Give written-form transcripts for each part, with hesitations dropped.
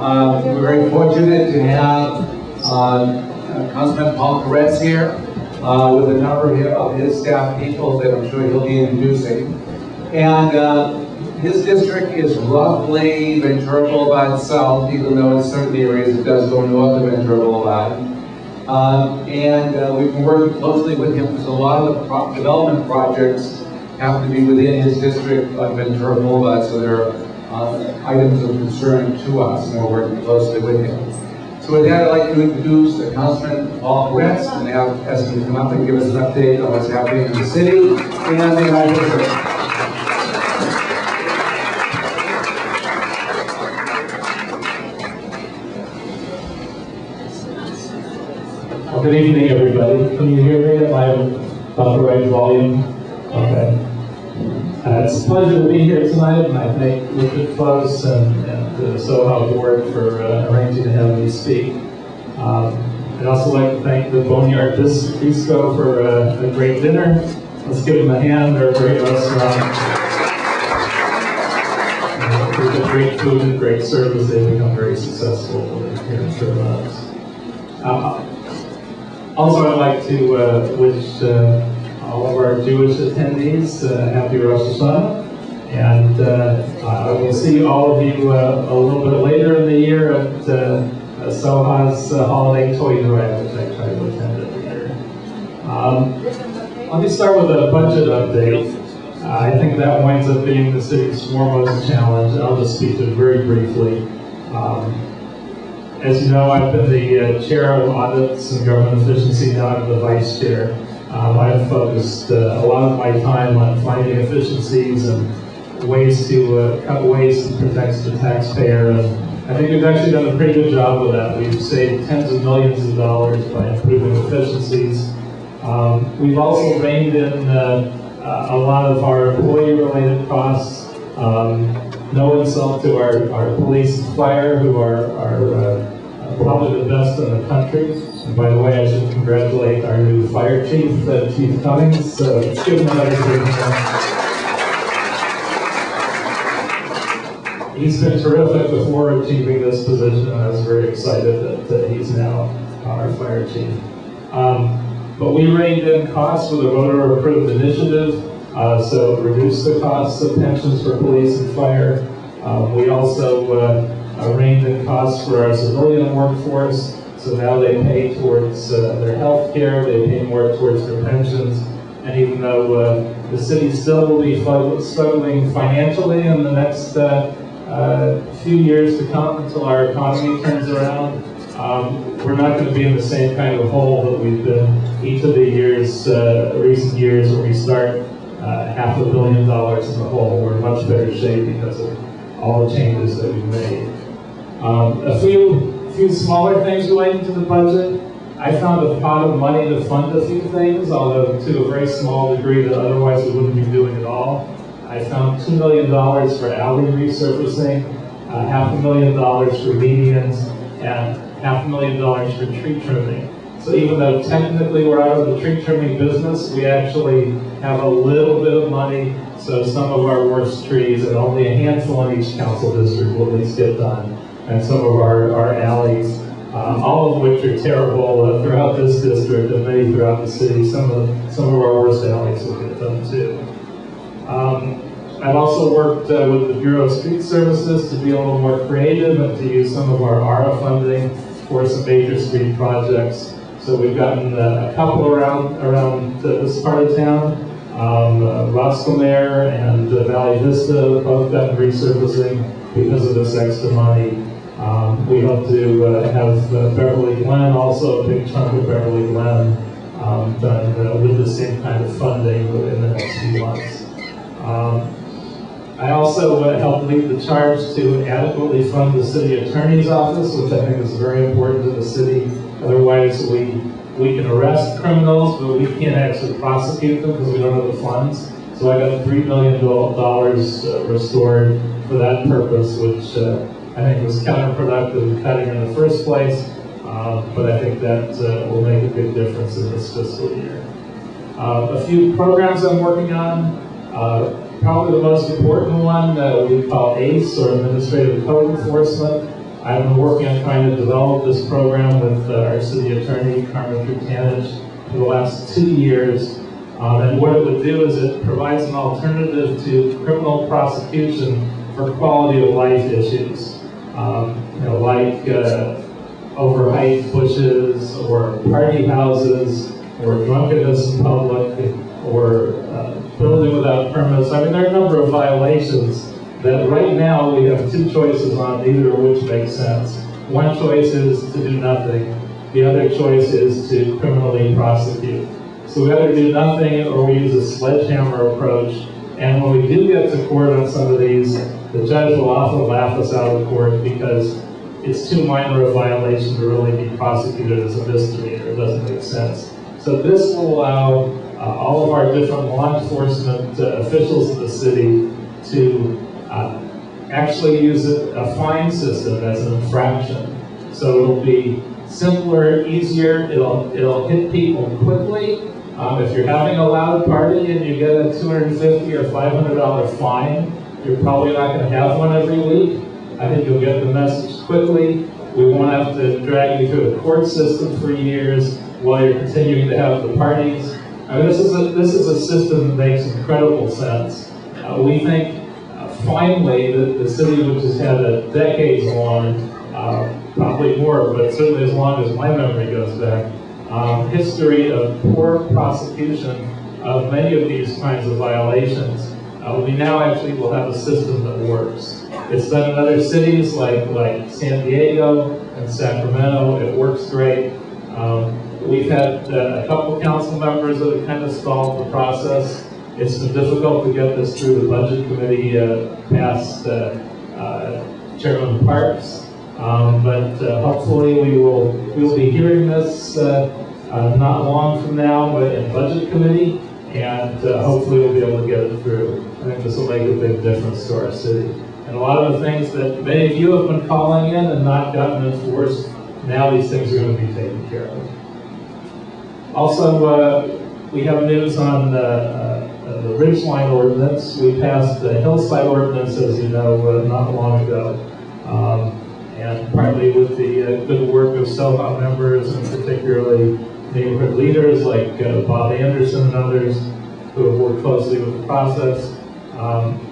We're very fortunate to have Councilman Koretz here with a number of his staff people that I'm sure he'll be introducing. And his district is roughly Ventura Boulevard South, even though in certain areas it does go north of Ventura Boulevard. We've been working closely with him because a lot of the development projects happen to be within his district on Ventura Boulevard, so there are items of concern to us, and we're working closely with him. So with that, I'd like to introduce Councilman Koretz and have Esme come up and give us an update on what's happening in the city and the United States. Well, good evening, everybody. Can you hear me? Am I about the right volume? Okay. It's a pleasure to be here tonight, and I thank Richard Close and the Soha board for arranging to have me speak. I'd also like to thank the Boneyard BISTRO for a great dinner. Let's give them a hand. They're a great restaurant. With great food and great service, they've become very successful here in SHERMAN. Also, I'd like to wish all of our Jewish attendees happy Rosh Hashanah, and we'll see all of you a little bit later in the year at Soha's holiday toy drive, which I try to attend every year. Let me start with a budget update. I think that winds up being the city's foremost challenge. I'll just speak to it very briefly. As you know, I've been the chair of audits and government efficiency. Now I'm the vice chair. I've focused a lot of my time on finding efficiencies and ways to cut waste and protect the taxpayer. And I think we've actually done a pretty good job with that. We've saved tens of millions of dollars by improving efficiencies. We've also reined in a lot of our employee-related costs. No insult to our police and fire, who are probably the best in the country. And by the way, I should congratulate our new fire chief, Chief Cummings. Let's give him another big hand. He's been terrific before achieving this position, and I was very excited that he's now our fire chief. But we reined in costs with a voter-approved initiative, so reduce the costs of pensions for police and fire. We also reined in costs for our civilian workforce, so now they pay towards their health care, they pay more towards their pensions, and even though the city still will be struggling financially in the next few years to come until our economy turns around, we're not going to be in the same kind of hole that we've been each of the years, recent years, where we start $500 million in the hole. We're in much better shape because of all the changes that we've made. A few smaller things relating to the budget. I found a pot of money to fund a few things, although to a very small degree that otherwise we wouldn't be doing at all. I found $2 million for alley resurfacing, $500,000 for medians, and $500,000 for tree trimming. So even though technically we're out of the tree trimming business, we actually have a little bit of money, so some of our worst trees, and only a handful in each council district, will at least get done, and some of our alleys, all of which are terrible throughout this district and many throughout the city. Some of our worst alleys will get done too. I've also worked with the Bureau of Street Services to be a little more creative and to use some of our ARA funding for some major street projects. So we've gotten a couple around this part of town. Roscommare and Valley Vista both gotten resurfacing because of this extra money. We hope to have Beverly Glen, also a big chunk of Beverly Glen, done with the same kind of funding in the next few months. I also helped lead the charge to adequately fund the city attorney's office, which I think is very important to the city. Otherwise, we can arrest criminals, but we can't actually prosecute them because we don't have the funds. So I got $3 million restored for that purpose, which I think was counterproductive cutting in the first place. But I think that will make a big difference in this fiscal year. A few programs I'm working on. Probably the most important one we call ACE, or Administrative Code Enforcement. I've been working on trying to develop this program with our city attorney, Carmen Trutanich, for the last 2 years. And what it would do is it provides an alternative to criminal prosecution for quality of life issues. Like overhyped bushes, or party houses, or drunkenness in public, or building without permits. I mean, there are a number of violations that right now we have 2 choices on, neither of which makes sense. One choice is to do nothing. The other choice is to criminally prosecute. So we either do nothing or we use a sledgehammer approach. And when we do get to court on some of these, the judge will often laugh us out of court because it's too minor a violation to really be prosecuted as a misdemeanor. It doesn't make sense. So this will allow all of our different law enforcement officials in the city to actually use a fine system as an infraction. So it'll be simpler, easier, it'll hit people quickly. If you're having a loud party and you get a $250 or $500 fine, you're probably not going to have one every week. I think you'll get the message quickly. We won't have to drag you through the court system for years while you're continuing to have the parties. I mean, this is a system that makes incredible sense. We think finally that the city, which has had a decades-long, probably more, but certainly as long as my memory goes back, history of poor prosecution of many of these kinds of violations. We now actually will have a system that works. It's done in other cities like San Diego and Sacramento. It works great. We've had a couple council members that have kind of stalled the process. It's been difficult to get this through the budget committee past Chairman Parks. But hopefully we will be hearing this not long from now in budget committee, and hopefully we'll be able to get it through. I think this will make a big difference to our city. And a lot of the things that many of you have been calling in and not gotten enforced, now these things are going to be taken care of. Also, we have news on the Ridgeline ordinance. We passed the Hillside ordinance, as you know, not long ago. And partly with the good work of Soha members, and particularly neighborhood leaders like Bob Anderson and others who have worked closely with the process.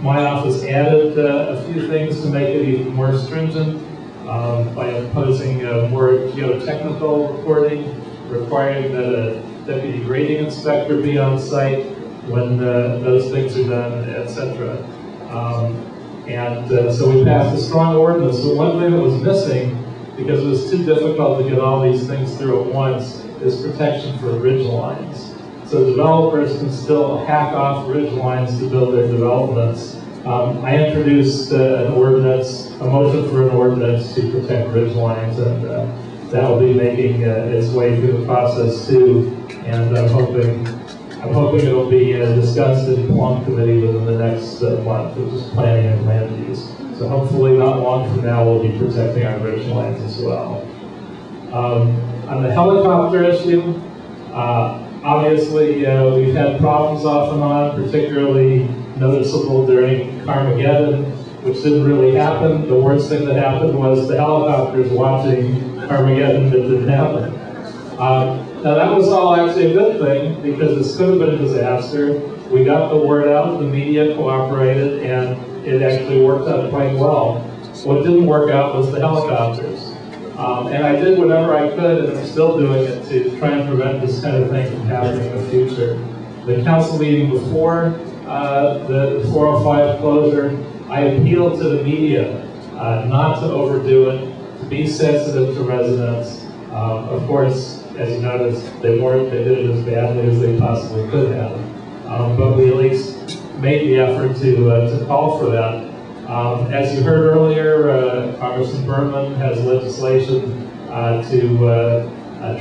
My office added a few things to make it even more stringent by imposing more geotechnical reporting, requiring that a deputy grading inspector be on site when those things are done, etc. So we passed a strong ordinance, but one thing that was missing, because it was too difficult to get all these things through at once, is protection for ridge lines. So developers can still hack off ridge lines to build their developments. I introduced a motion for an ordinance to protect ridge lines, and that will be making its way through the process too. And I'm hoping it'll be discussed in Plum Committee within the next month, which is planning and land use. So hopefully not long from now we'll be protecting our ridge lines as well. On the helicopter issue, obviously we've had problems off and on, particularly noticeable during Carmageddon, which didn't really happen. The worst thing that happened was the helicopters watching Carmageddon that didn't happen. Now that was all actually a good thing, because this could have been a disaster. We got the word out, the media cooperated, and it actually worked out quite well. What didn't work out was the helicopters. And I did whatever I could, and I'm still doing it, to try and prevent this kind of thing from happening in the future. The council meeting before the 405 closure, I appealed to the media not to overdo it, to be sensitive to residents. Of course, as you noticed, they did it as badly as they possibly could have. But we at least made the effort to call for that. As you heard earlier, Congressman Berman has legislation to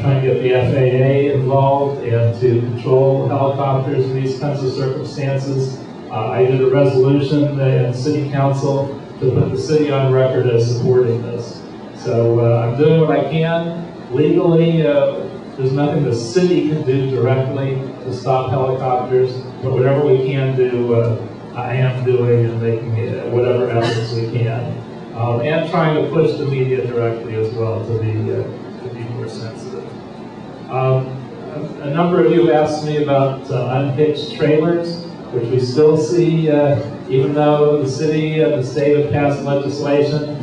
try and get the FAA involved and to control helicopters in these kinds of circumstances. I did a resolution in City Council to put the city on record as supporting this. So I'm doing what I can. Legally, there's nothing the city can do directly to stop helicopters, but whatever we can do, I am doing and making whatever efforts we can. and trying to push the media directly as well to be more sensitive. A number of you have asked me about unhitched trailers, which we still see, even though the city and the state have passed legislation.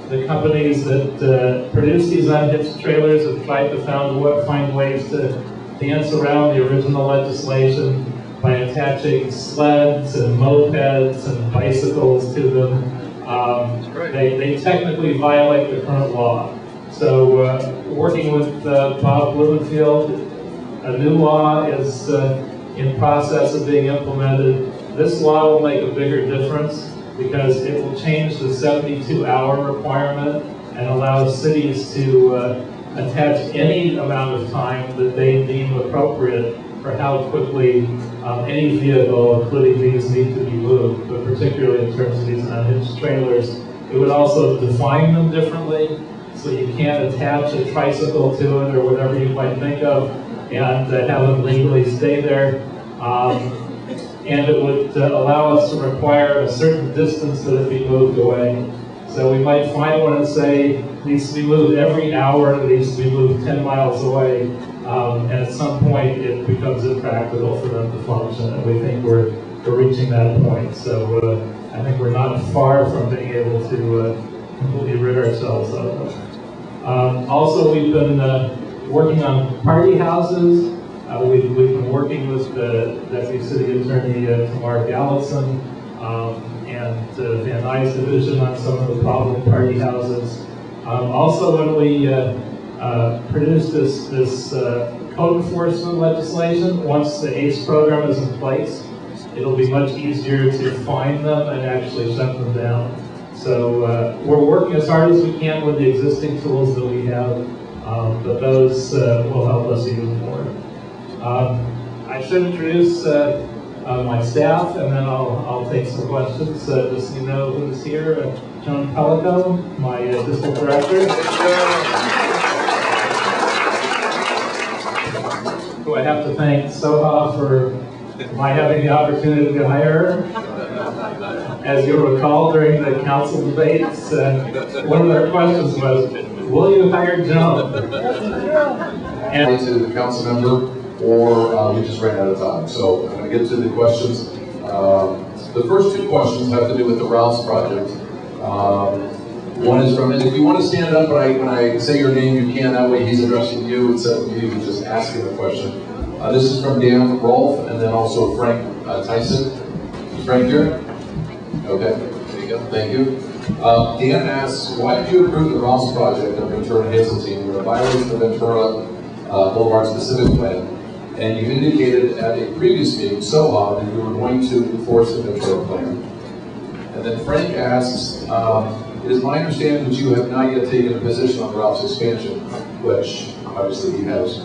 The companies that produce these unhitched trailers have tried to find ways to dance around the original legislation by attaching sleds and mopeds and bicycles to them. They technically violate the current law. So working with Bob Blumenfield, a new law is in process of being implemented. This law will make a bigger difference because it will change the 72-hour requirement and allow cities to attach any amount of time that they deem appropriate for how quickly any vehicle, including these, need to be moved, but particularly in terms of these unhitched trailers. It would also define them differently, so you can't attach a tricycle to it or whatever you might think of and have them legally stay there. And it would allow us to require a certain distance that it be moved away. So we might find one and say it needs to be moved every hour, it needs to be moved 10 miles away, and at some point it becomes impractical for them to function, and we think we're reaching that point. So I think we're not far from being able to completely rid ourselves of them. Also, we've been working on party houses. We've been working with the Deputy City Attorney Tamar Gallison and Van Nuys Division on some of the problem party houses. Also, when we produced this code enforcement legislation, once the ACE program is in place, it'll be much easier to find them and actually shut them down. So we're working as hard as we can with the existing tools that we have, but those will help us even more. I should introduce my staff, and then I'll take some questions. Just so you know who's here, Joan Pellico, my district director, who I have to thank Soha for my having the opportunity to hire her. As you recall, during the council debates, one of their questions was, will you hire Joan? And to the council member, or we just ran out of time. So I'm going to get to the questions. The first two questions have to do with the Ralph's project. One is from, and if you want to stand up when I say your name, you can. That way he's addressing you instead of you just asking the question. This is from Dan Rolfe, and then also Frank Tyson. Is Frank here? Okay, there you go. Thank you. Dan asks, why did you approve the Ralph's project of Ventura and Hazeltine with a violation of Ventura Boulevard specific plan? And you indicated at a previous meeting, Soha, that you were going to enforce the Ventura plan. And then Frank asks, it is my understanding that you have not yet taken a position on Ralph's expansion, which obviously he has.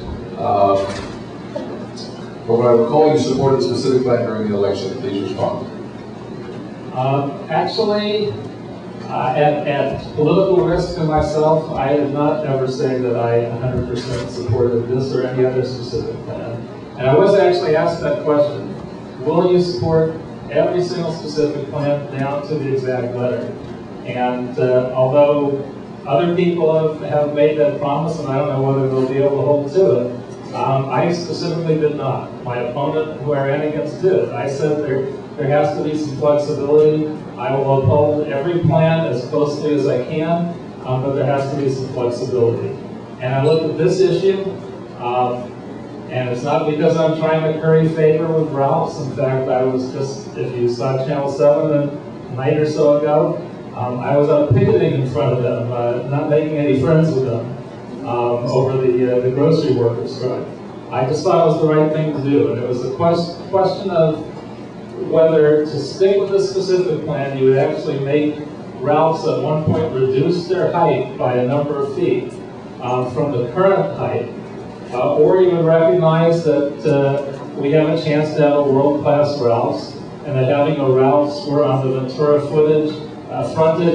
But what I recall, you supported the specific plan during the election. Please respond. Actually, at political risk to myself, I did not ever say that I 100% supported this or any other specific plan. And I was actually asked that question. Will you support every single specific plan down to the exact letter? And although other people have made that promise, and I don't know whether they'll be able to hold to it, I specifically did not. My opponent, who I ran against, did. I said there has to be some flexibility. I will uphold every plan as closely as I can, but there has to be some flexibility. And I looked at this issue, and it's not because I'm trying to curry favor with Ralph's. In fact, I was just, if you saw Channel 7 a night or so ago, I was out picketing in front of them, not making any friends with them over the grocery workers strike. I just thought it was the right thing to do, and it was a question of whether to stick with this specific plan. You would actually make Ralph's at one point reduce their height by a number of feet from the current height, or you would recognize that we have a chance to have a world-class Ralph's, and that having a Ralph's where on the Ventura frontage,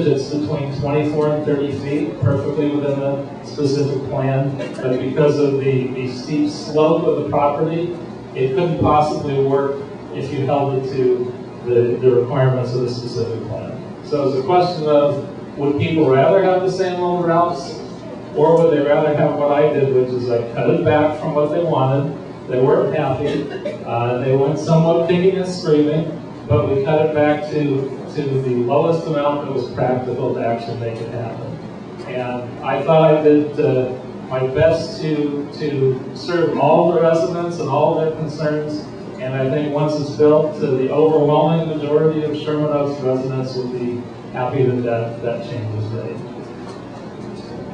it's between 24 and 30 feet, perfectly within the specific plan. But because of the steep slope of the property, it couldn't possibly work if you held it to the requirements of the specific plan. So it's a question of, would people rather have the same old routes, or would they rather have what I did, which is I cut it back from what they wanted. They weren't happy. They went somewhat kicking and screaming, but we cut it back to the lowest amount that was practical to actually make it happen. And I thought I did my best to serve all the residents and all their concerns. And I think once it's built, the overwhelming majority of Sherman Oaks residents will be happy that change was made.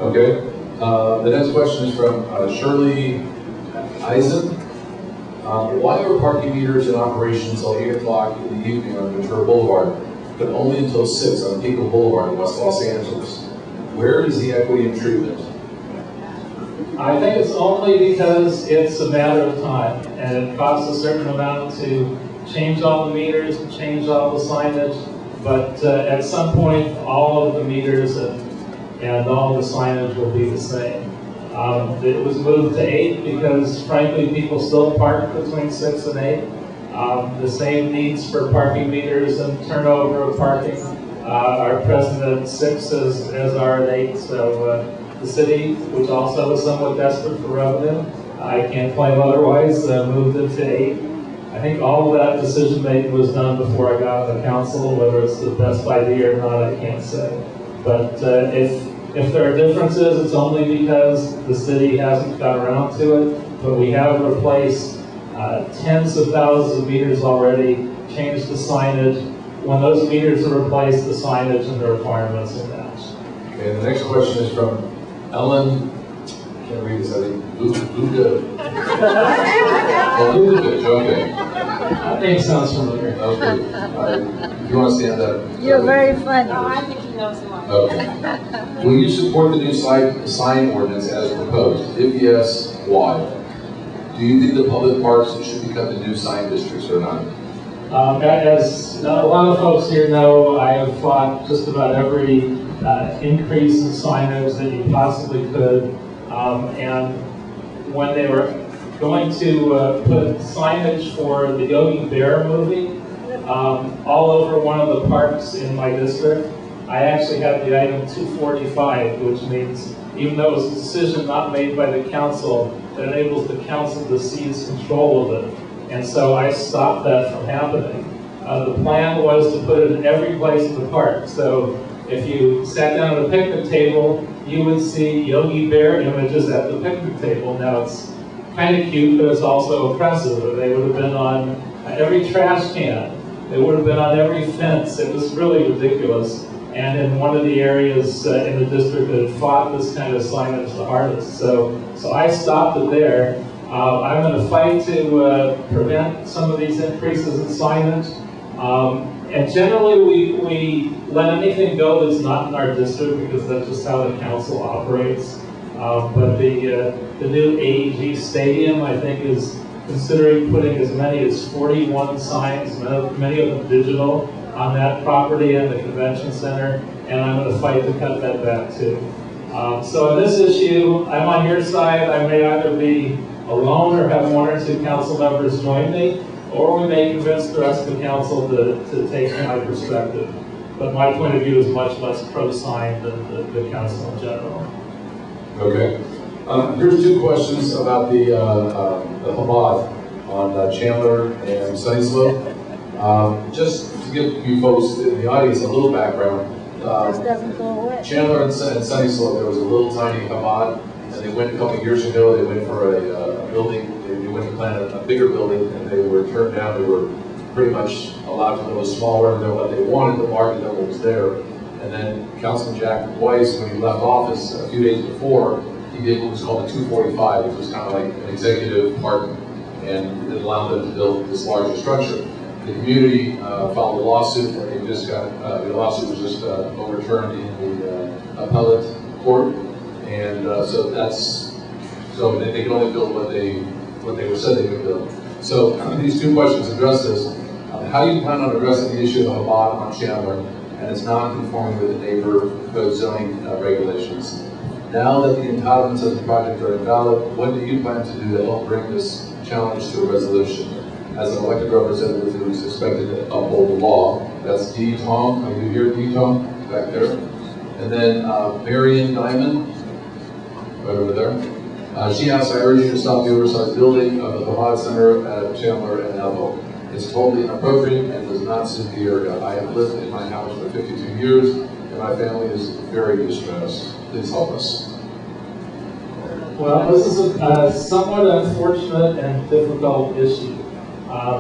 Okay. The next question is from Shirley Eisen. Why are parking meters in operation until 8 o'clock in the evening on Ventura Boulevard, but only until 6 on Pico Boulevard in West Los Angeles? Where is the equity in treatment? I think it's only because it's a matter of time, and it costs a certain amount to change all the meters and change all the signage, but at some point all of the meters and all the signage will be the same. It was moved to 8 because frankly people still park between 6 and 8. The same needs for parking meters and turnover of parking are present at 6 as are at 8. So the city, which also is somewhat desperate for revenue, I can't claim otherwise, moved it to 8. I think all of that decision making was done before I got on the council. Whether it's the best idea or not, I can't say. But if there are differences, it's only because the city hasn't got around to it. But we have replaced tens of thousands of meters already, changed the signage. When those meters are replaced, the signage and the requirements will match. Okay, the next question is from Ellen, can't read this, I think, Luda. Oh, Luda, okay. That name sounds familiar. That was good. If you want to stand up. You're very funny. No, I think he knows who I am. Okay. Will you support the new sign ordinance as proposed? If yes, why? Do you think the public parks should become the new sign districts or not? As a lot of folks here know, I have fought just about every increase in signage that you possibly could. And when they were going to put signage for the Yogi Bear movie all over one of the parks in my district, I actually had the item 245, which means even though it was a decision not made by the council, it enables the council to seize control of it. And so I stopped that from happening. The plan was to put it in every place in the park. So if you sat down at a picnic table, you would see Yogi Bear images at the picnic table. Now it's kind of cute, but it's also oppressive. They would have been on every trash can. They would have been on every fence. It was really ridiculous. And in one of the areas in the district that had fought this kind of signage the hardest. So I stopped it there. I'm going to fight to prevent some of these increases in signage. And generally we let anything go that's not in our district because that's just how the council operates. But the new AEG Stadium, I think, is considering putting as many as 41 signs, many of them digital, on that property and the convention center, and I'm going to fight to cut that back too. So in this issue, I'm on your side. I may either be alone or have one or two council members join me, or we may convince the rest of the council to take my perspective. But my point of view is much less pro-sign than the council in general. Okay. Here's two questions about the Chabad on Chandler and Sunny Slope. Just to give you folks in the audience a little background. This doesn't go away. Chandler and Sunny Slope, there was a little tiny Chabad, and they went a couple of years ago, they went for a building, they went to plan a bigger building, and they were turned down. They were pretty much allowed to go smaller than what they wanted, the market that was there. And then Councilman Jack Weiss, when he left office a few days before, he did what was called a 245, which was kind of like an executive pardon, and it allowed them to build this larger structure. The community filed a lawsuit, and they just got, the lawsuit was just overturned in the appellate court. And so they can only build what they were said they could build. So these two questions address this. How do you plan on addressing the issue of Chabad on Chandler and its non-conforming with the neighborhood zoning regulations? Now that the entitlements of the project are invalid, what do you plan to do to help bring this challenge to a resolution? As an elected representative who is expected to uphold the law, That's D. Tom. Are you here, D. Tom? Back there. And then Marion Diamond, right over there. She asked, I urge you to stop the oversized building of the Hamad Center at Chandler and Elbow. It's totally inappropriate and does not suit the area. I have lived in my house for 52 years and my family is very distressed. Please help us. Well, this is a somewhat unfortunate and difficult issue.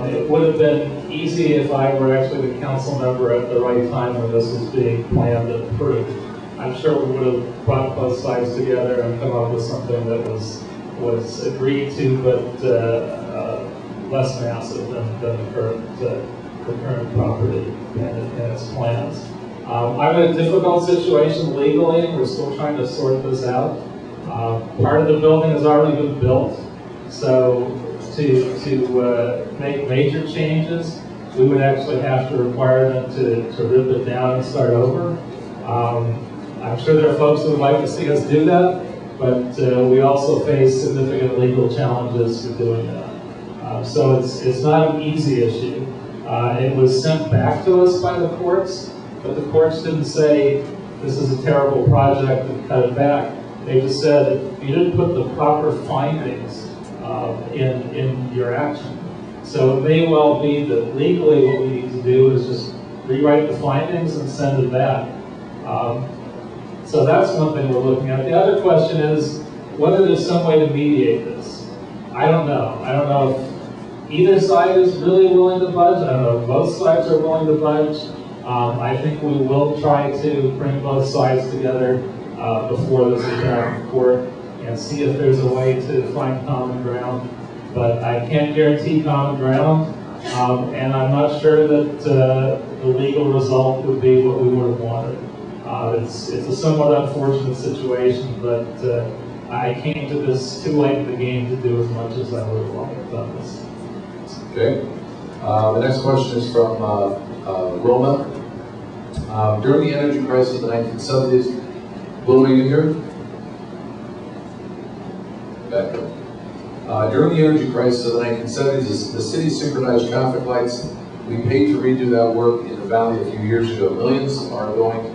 It would have been easy if I were actually the council member at the right time when this was being planned and approved. I'm sure we would have brought both sides together and come up with something that was agreed to, but less massive than the current property and its plans. I'm in a difficult situation legally. We're still trying to sort this out. Part of the building has already been built, so to make major changes, we would actually have to require them to rip it down and start over. I'm sure there are folks who would like to see us do that, but we also face significant legal challenges for doing that. So it's not an easy issue. It was sent back to us by the courts, but the courts didn't say this is a terrible project and cut it back. They just said you didn't put the proper findings in your action. So it may well be that legally what we need to do is just rewrite the findings and send it back. So that's one thing we're looking at. The other question is whether there's some way to mediate this. I don't know. I don't know if either side is really willing to budge. I don't know if both sides are willing to budge. I think we will try to bring both sides together before this is down in court and see if there's a way to find common ground. But I can't guarantee common ground, and I'm not sure that the legal result would be what we would have wanted. It's a somewhat unfortunate situation, but I came to this too late in the game to do as much as I would have wanted done this. Okay. The next question is from Roma. During the energy crisis of the 1970s, Will, are you here? Back up. During the energy crisis of the 1970s, the city synchronized traffic lights. We paid to redo that work in the valley a few years ago. Millions are going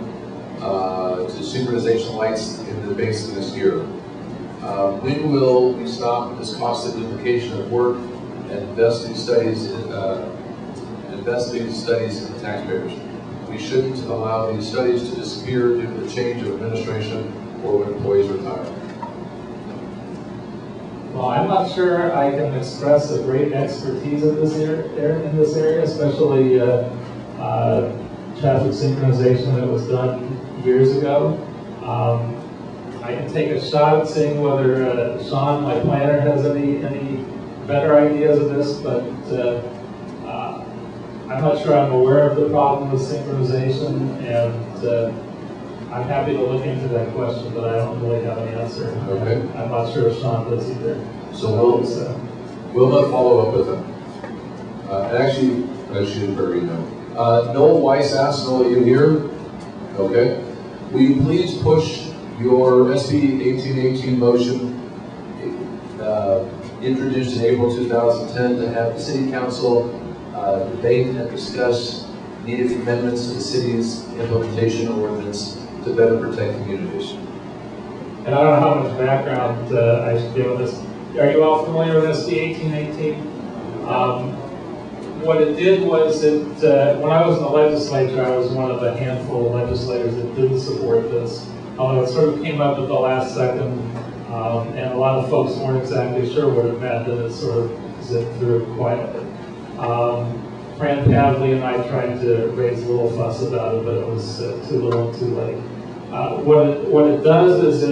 to synchronization lights in the basin this year. When will we stop this costly duplication of work and invest these studies in the taxpayers? We shouldn't allow these studies to disappear due to the change of administration or when employees retire. Well, I'm not sure I can express a great expertise in this area, especially traffic synchronization that was done years ago. I can take a shot at seeing whether Sean, my planner, has any better ideas of this, but I'm not sure I'm aware of the problem with synchronization, and I'm happy to look into that question, but I don't really have an answer. Okay. I'm not sure if Sean does either. So we'll not follow up with them. Actually, I should bury them. Noel Weiss asks, Noel, are you here? Okay. Will you please push your SB 1818 motion introduced in April 2010 to have the City Council debate and discuss needed amendments to the city's implementation ordinance to better protect communities? And I don't know how much background I should give on this. Are you all familiar with SB 1818? What it did was when I was in the legislature, I was one of a handful of legislators that didn't support this. Although it sort of came up at the last second, and a lot of folks weren't exactly sure what it meant, and it sort of zipped through quietly. Fran Pavley and I tried to raise a little fuss about it, but it was too little too late. What it does is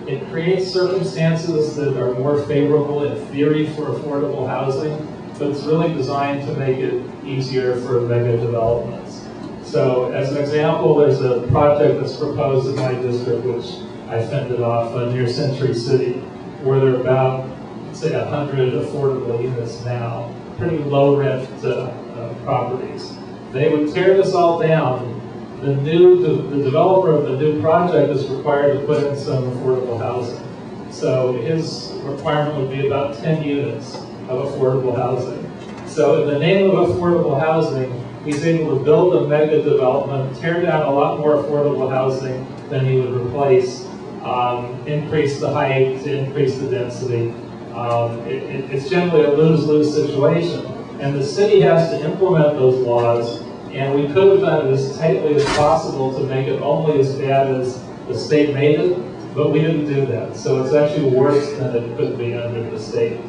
it creates circumstances that are more favorable in theory for affordable housing, but it's really designed to make it easier for mega developments. So as an example, there's a project that's proposed in my district, which I fended off near Century City, where there are about, say, 100 affordable units now, pretty low rent properties. They would tear this all down. The developer of the new project is required to put in some affordable housing. So his requirement would be about 10 units of affordable housing. So in the name of affordable housing, he's able to build a mega development, tear down a lot more affordable housing than he would replace, increase the height, increase the density. It's generally a lose-lose situation. And the city has to implement those laws, and we could have done it as tightly as possible to make it only as bad as the state made it, but we didn't do that. So it's actually worse than it could be under the state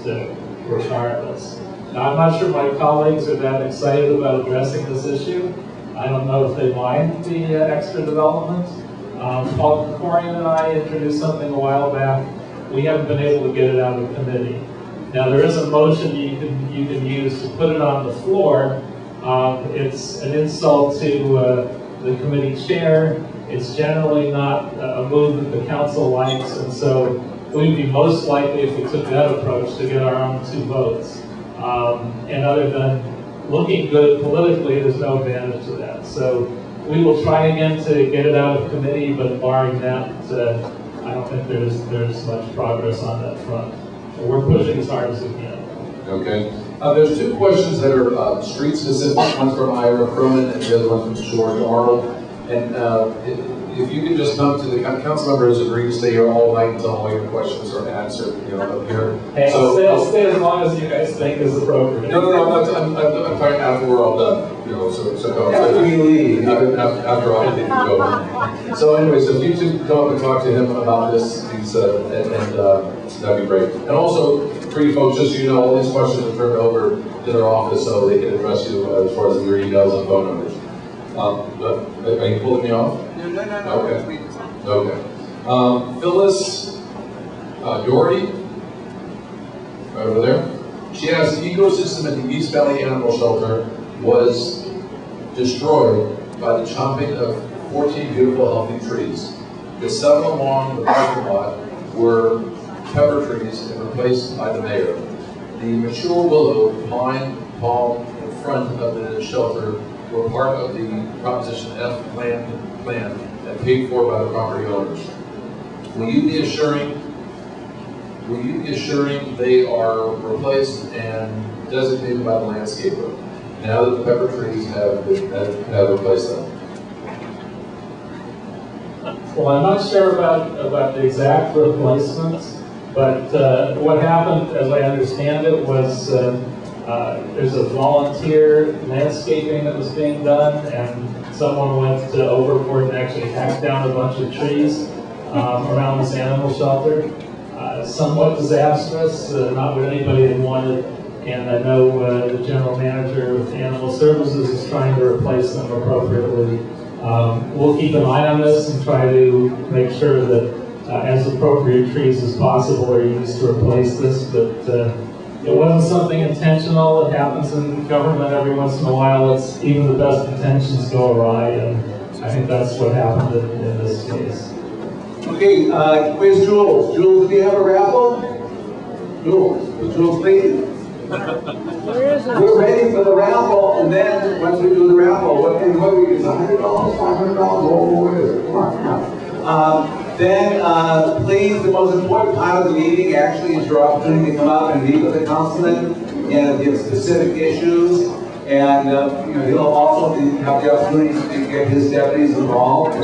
requirements. Now, I'm not sure my colleagues are that excited about addressing this issue. I don't know if they mind the extra development. Paul Corian and I introduced something a while back. We haven't been able to get it out of committee. Now, there is a motion you can use to put it on the floor. It's an insult to the committee chair. It's generally not a move that the council likes, and so we'd be most likely, if we took that approach, to get our own 2 votes. And other than looking good politically, there's no advantage to that. So we will try again to get it out of committee, but barring that, I don't think there's much progress on that front. So we're pushing as hard as we can. Okay. There's 2 questions that are street specific. One's from Ira Crowman and the other one's from George Arnold. And if you could just come to the council members agreed to stay here all night until all your questions are answered, up here. Hey, so, I'll stay as long as you guys think is appropriate. No, I'm talking after we're all done. So after we leave, after all, we can go. So anyway, so if you two come up and talk to him about this, that'd be great. And also, for you folks, just so you know, all these questions are turned over to their office so they can address you as far as your emails and phone numbers. Are you pulling me off? No. Okay. Okay. Phyllis Doherty, right over there. She asked, the ecosystem at the East Valley Animal Shelter was destroyed by the chopping of 14 beautiful, healthy trees. The 7 along the parking lot were pepper trees and replaced by the mayor. The mature willow, pine, palm in front of the shelter were part of the Proposition F plan and paid for by the property owners. Will you be assuring they are replaced and designated by the landscaper now that the pepper trees have replaced them? Well, I'm not sure about the exact replacements, but what happened, as I understand it, was there's a volunteer landscaping that was being done, and someone went overboard and actually hacked down a bunch of trees around this animal shelter. Somewhat disastrous, not what anybody had wanted, and I know the general manager of Animal Services is trying to replace them appropriately. We'll keep an eye on this and try to make sure that as appropriate trees as possible are used to replace this, but it wasn't something intentional. It happens in government every once in a while. It's even the best intentions go awry, and I think that's what happened in this case. Okay, where's Jules? Jules, do you have a raffle? Jules, please. Where is it? We're ready for the raffle, and then once we do the raffle, what do we use? $100, $500? What is it? Come on. Then, please, the most important part of the meeting actually is your opportunity to come up and meet with the councilman and give specific issues. And he'll also have the opportunity to get his deputies involved.